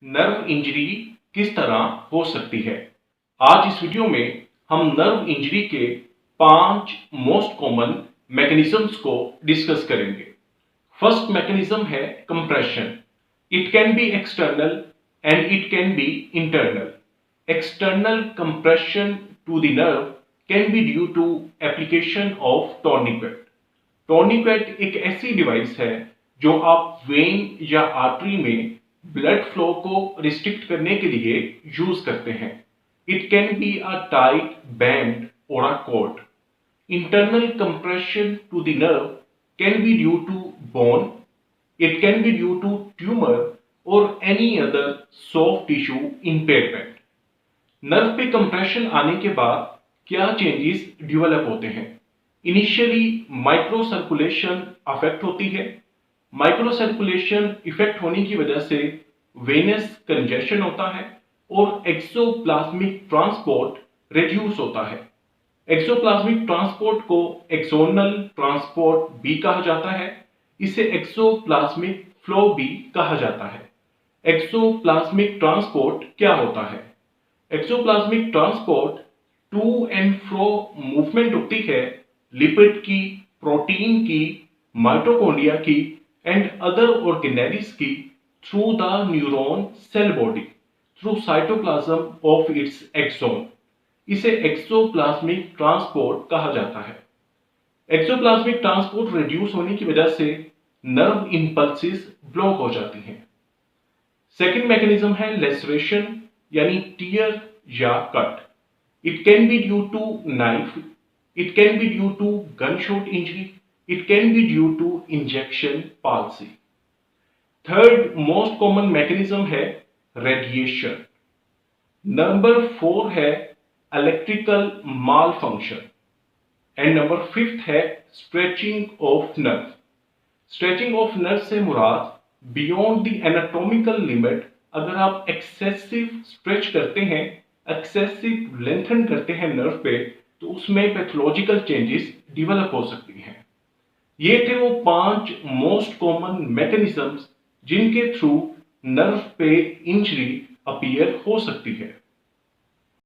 Nerve injury किस तरह हो सकती है। आज इस वीडियो में हम नर्व इंजरी के 5 मोस्ट कॉमन मैकेनिज्म्स को डिस्कस करेंगे। फर्स्ट मैकेनिज्म है compression. It can be external and it can be internal. External compression to the nerve can be due to application of tourniquet. Tourniquet एक ऐसी device है जो आप when या artery में ब्लड फ्लो को रिस्ट्रिक्ट करने के लिए यूज करते हैं। It can be a tight band और a cord. Internal compression to the nerve can be due to bone, it can be due to tumour और any other soft tissue impairment. Nerve पे compression आने के बाद क्या changes develop होते हैं। Initially micro circulation affect होती है। माइक्रो सर्कुलेशन इफेक्ट होने की वजह से वेनस कंजेशन होता है और एक्सोप्लाज्मिक ट्रांसपोर्ट रिड्यूस होता है। एक्सोप्लाज्मिक ट्रांसपोर्ट को एक्सोनल ट्रांसपोर्ट भी कहा जाता है। इसे एक्सोप्लाज्मिक फ्लो भी कहा जाता है। एक्सोप्लाज्मिक ट्रांसपोर्ट क्या होता है? Axoplasmic transport to and fro movement होती है लिपिड की, प्रोटीन की, माइटोकॉन्ड्रिया की एंड अदर ऑर्गेनेल्स की through the neuron cell body through cytoplasm of its axon. इसे एक्सोप्लाज्मिक ट्रांसपोर्ट कहा जाता है। एक्सोप्लाज्मिक ट्रांसपोर्ट रिड्यूस होने की वजह से नर्व इंपल्सेस ब्लॉक हो जाती हैं। सेकेंड मैकेनिज्म है लेसरेशन यानी टीयर या cut. It can be due to knife, it can be due to gun shot injury, it can be due to injection palsy. Third most common mechanism है radiation. Number 4 है electrical malfunction and number 5 है stretching of nerve. Stretching of nerve से मुराद beyond the anatomical limit. अगर आप excessive stretch करते हैं, excessive lengthen करते हैं नर्व पे, तो उसमें पैथोलॉजिकल चेंजेस डेवलप हो सकती हैं। ये थे वो 5 मोस्ट कॉमन मैकेनिज्म्स जिनके थ्रू नर्व पे इंजरी अपीयर हो सकती है।